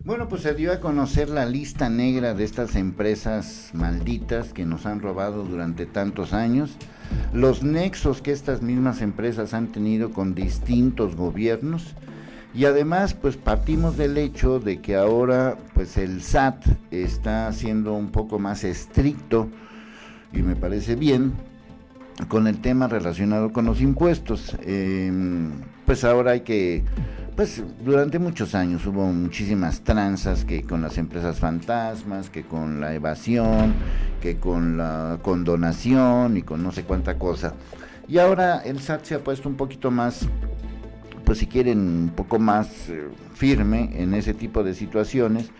Bueno, pues se dio a conocer la lista negra de estas empresas malditas que nos han robado durante tantos años, los nexos que estas mismas empresas han tenido con distintos gobiernos y además pues partimos del hecho de que ahora pues el SAT está siendo un poco más estricto y me parece bien con el tema relacionado con los impuestos. Pues ahora hay que, pues durante muchos años hubo muchísimas tranzas, que con las empresas fantasmas, que con la evasión, que con la condonación y con no sé cuánta cosa. Y ahora el SAT se ha puesto un poquito más, pues si quieren, un poco más firme en ese tipo de situaciones,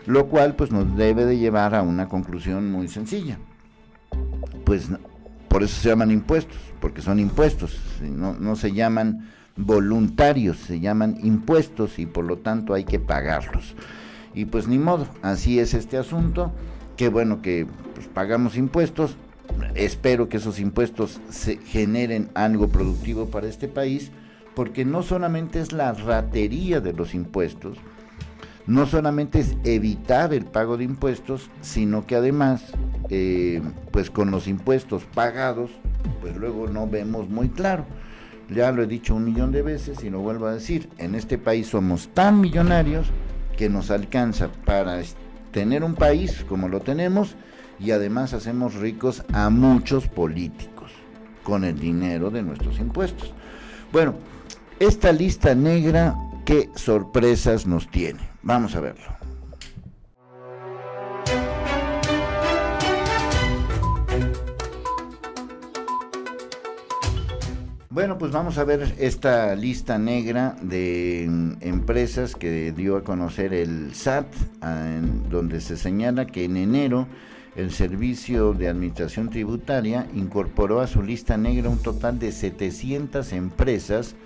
lo cual pues nos debe de llevar a una conclusión muy sencilla. Pues por eso se llaman impuestos, porque son impuestos, no se llaman voluntarios, se llaman impuestos y por lo tanto hay que pagarlos. Y pues ni modo, así es este asunto, que bueno que pues, pagamos impuestos, espero que esos impuestos se generen algo productivo para este país, porque no solamente es la ratería de los impuestos, no solamente es evitar el pago de impuestos, sino que además, pues con los impuestos pagados, pues luego no vemos muy claro. Ya lo he dicho 1,000,000 de veces y lo vuelvo a decir, en este país somos tan millonarios que nos alcanza para tener un país como lo tenemos y además hacemos ricos a muchos políticos con el dinero de nuestros impuestos. Bueno, esta lista negra, ¿qué sorpresas nos tiene? Vamos a verlo. Bueno, pues vamos a ver esta lista negra de empresas que dio a conocer el SAT, donde se señala que en enero el Servicio de Administración Tributaria incorporó a su lista negra un total de 700 empresas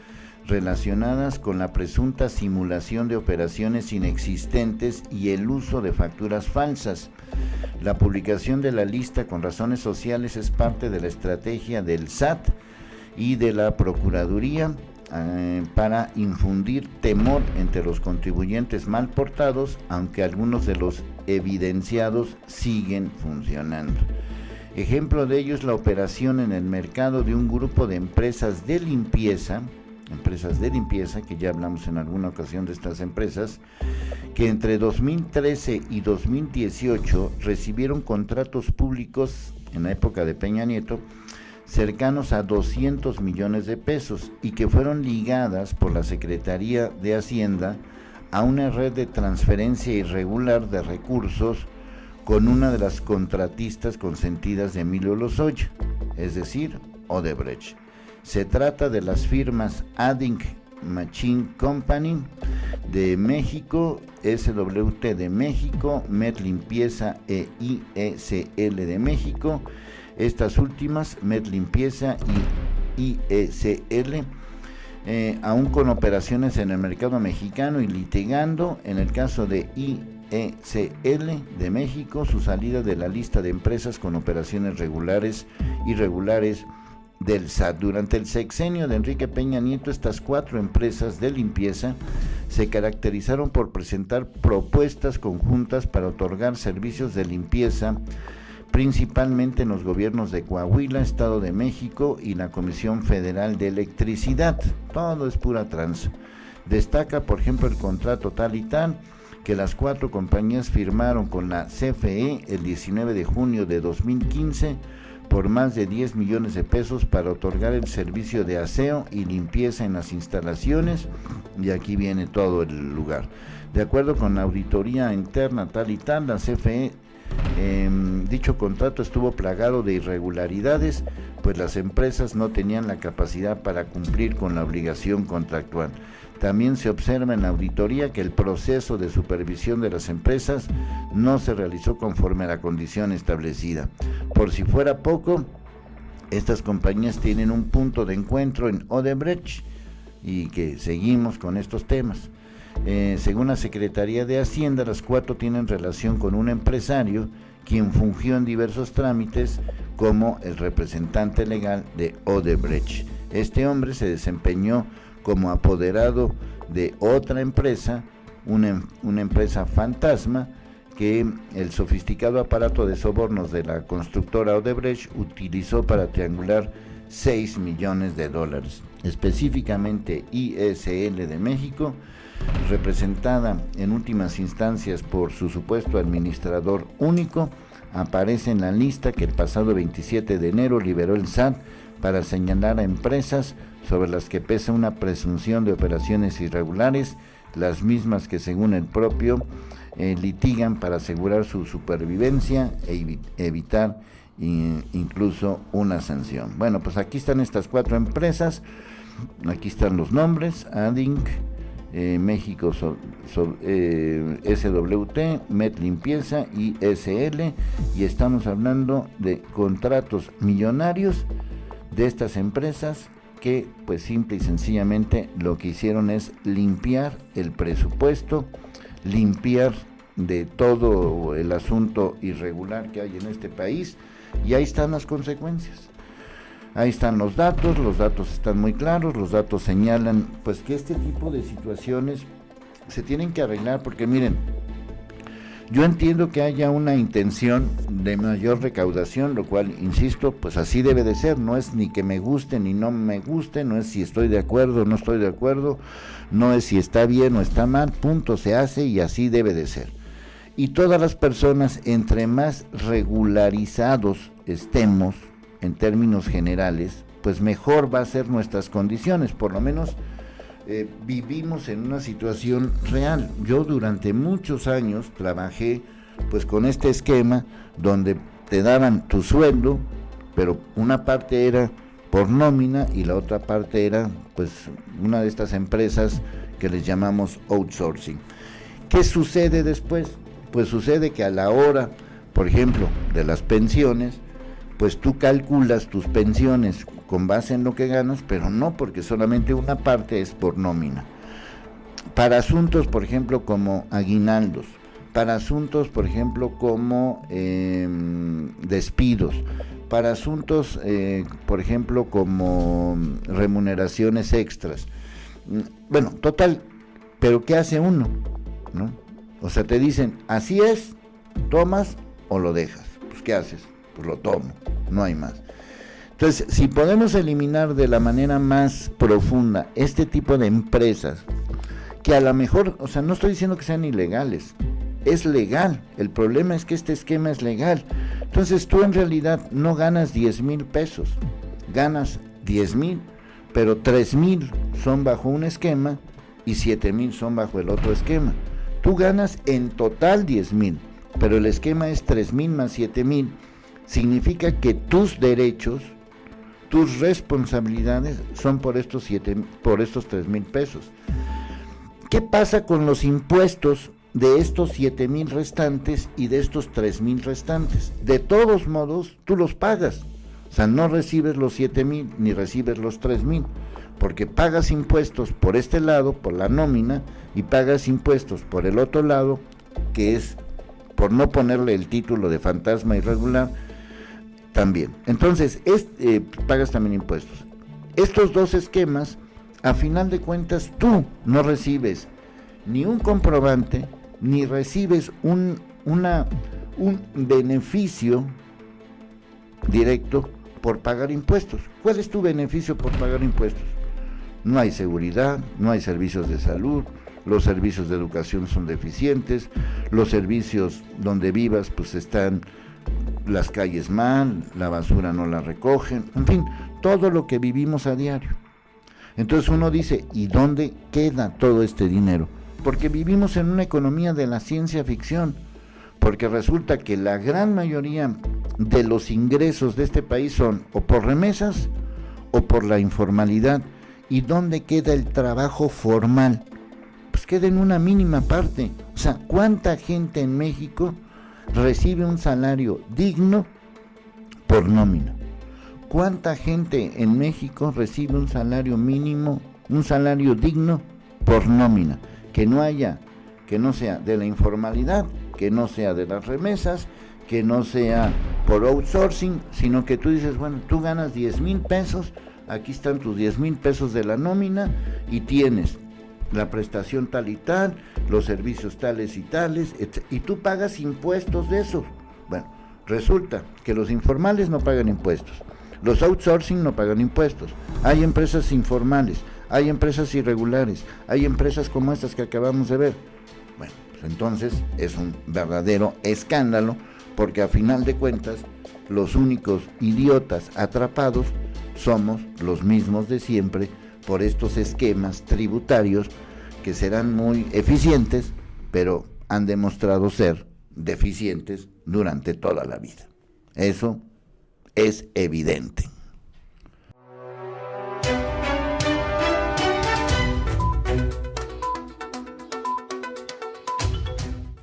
relacionadas con la presunta simulación de operaciones inexistentes y el uso de facturas falsas. La publicación de la lista con razones sociales es parte de la estrategia del SAT y de la Procuraduría para infundir temor entre los contribuyentes mal portados, aunque algunos de los evidenciados siguen funcionando. Ejemplo de ello es la operación en el mercado de un grupo de empresas de limpieza, que ya hablamos en alguna ocasión de estas empresas, que entre 2013 y 2018 recibieron contratos públicos en la época de Peña Nieto cercanos a 200 millones de pesos y que fueron ligadas por la Secretaría de Hacienda a una red de transferencia irregular de recursos con una de las contratistas consentidas de Emilio Lozoya, es decir, Odebrecht. Se trata de las firmas Adding Machine Company de México, SWT de México, Med Limpieza e IECL de México. Estas últimas, Med Limpieza y IECL, aún con operaciones en el mercado mexicano y litigando, en el caso de IECL de México, su salida de la lista de empresas con operaciones irregulares del SAT. Durante el sexenio de Enrique Peña Nieto, estas 4 empresas de limpieza se caracterizaron por presentar propuestas conjuntas para otorgar servicios de limpieza, principalmente en los gobiernos de Coahuila, Estado de México y la Comisión Federal de Electricidad. Todo es pura tranza. Destaca, por ejemplo, el contrato tal y tal que las 4 compañías firmaron con la CFE el 19 de junio de 2015 por más de 10 millones de pesos para otorgar el servicio de aseo y limpieza en las instalaciones, y aquí viene todo el lugar. De acuerdo con la auditoría interna tal y tal, la CFE, dicho contrato estuvo plagado de irregularidades, pues las empresas no tenían la capacidad para cumplir con la obligación contractual. También se observa en la auditoría que el proceso de supervisión de las empresas no se realizó conforme a la condición establecida. Por si fuera poco, estas compañías tienen un punto de encuentro en Odebrecht y que seguimos con estos temas. Según la Secretaría de Hacienda, las 4 tienen relación con un empresario quien fungió en diversos trámites como el representante legal de Odebrecht. Este hombre se desempeñó como apoderado de otra empresa una empresa fantasma que el sofisticado aparato de sobornos de la constructora Odebrecht utilizó para triangular 6 millones de dólares. Específicamente ISL de México, representada en últimas instancias por su supuesto administrador único, aparece en la lista que el pasado 27 de enero liberó el SAT para señalar a empresas sobre las que pesa una presunción de operaciones irregulares, las mismas que según el propio litigan para asegurar su supervivencia e evitar incluso una sanción. Bueno, pues aquí están estas 4 empresas, aquí están los nombres: Adinc, México SWT, Met Limpieza y SL, y estamos hablando de contratos millonarios de estas empresas que pues simple y sencillamente lo que hicieron es limpiar el presupuesto, limpiar de todo el asunto irregular que hay en este país, y ahí están las consecuencias. Ahí están los datos están muy claros, los datos señalan pues que este tipo de situaciones se tienen que arreglar, porque miren, yo entiendo que haya una intención de mayor recaudación, lo cual, insisto, pues así debe de ser, no es ni que me guste ni no me guste, no es si estoy de acuerdo o no estoy de acuerdo, no es si está bien o está mal, punto, se hace y así debe de ser. Y todas las personas, entre más regularizados estemos en términos generales, pues mejor va a ser nuestras condiciones, por lo menos vivimos en una situación real. Yo durante muchos años trabajé pues con este esquema donde te daban tu sueldo, pero una parte era por nómina y la otra parte era pues una de estas empresas que les llamamos outsourcing. ¿Qué sucede después? Pues sucede que a la hora, por ejemplo, de las pensiones, pues tú calculas tus pensiones con base en lo que ganas, pero no, porque solamente una parte es por nómina. Para asuntos, por ejemplo, como aguinaldos, para asuntos, por ejemplo, como despidos, para asuntos, por ejemplo, como remuneraciones extras. Bueno, total, pero ¿qué hace uno? ¿No? O sea, te dicen, así es, tomas o lo dejas. Pues, ¿qué haces? Pues lo tomo, no hay más. Entonces, si podemos eliminar de la manera más profunda este tipo de empresas, que a lo mejor, o sea, no estoy diciendo que sean ilegales, es legal, el problema es que este esquema es legal. Entonces tú en realidad no ganas 10,000 pesos, ganas 10,000, pero 3,000 son bajo un esquema y 7,000 son bajo el otro esquema. Tú ganas en total 10,000, pero el esquema es 3,000 más 7,000. Significa que tus derechos, tus responsabilidades son por estos 3,000 pesos. ¿Qué pasa con los impuestos de estos 7,000 restantes y de estos 3,000 restantes? De todos modos, tú los pagas. O sea, no recibes los 7,000 ni recibes los 3,000, porque pagas impuestos por este lado, por la nómina, y pagas impuestos por el otro lado, que es, por no ponerle el título de fantasma irregular, también. Entonces, pagas también impuestos. Estos dos esquemas, a final de cuentas, tú no recibes ni un comprobante, ni recibes un beneficio directo por pagar impuestos. ¿Cuál es tu beneficio por pagar impuestos? No hay seguridad, no hay servicios de salud, los servicios de educación son deficientes, los servicios donde vivas pues están las calles mal, la basura no la recogen, en fin, todo lo que vivimos a diario. Entonces uno dice, ¿y dónde queda todo este dinero? Porque vivimos en una economía de la ciencia ficción, porque resulta que la gran mayoría de los ingresos de este país son o por remesas o por la informalidad. ¿Y dónde queda el trabajo formal? Pues queda en una mínima parte. O sea, ¿cuánta gente en México recibe un salario digno por nómina? ¿Cuánta gente en México recibe un salario mínimo, un salario digno por nómina? Que no sea de la informalidad, que no sea de las remesas, que no sea por outsourcing, sino que tú dices, bueno, tú ganas 10,000 pesos, aquí están tus 10,000 pesos de la nómina y tienes la prestación tal y tal, los servicios tales y tales, y tú pagas impuestos de eso. Bueno, resulta que los informales no pagan impuestos, los outsourcing no pagan impuestos, hay empresas informales, hay empresas irregulares, hay empresas como estas que acabamos de ver. Bueno, pues entonces es un verdadero escándalo, porque a final de cuentas los únicos idiotas atrapados somos los mismos de siempre por estos esquemas tributarios que serán muy eficientes, pero han demostrado ser deficientes durante toda la vida. Eso es evidente.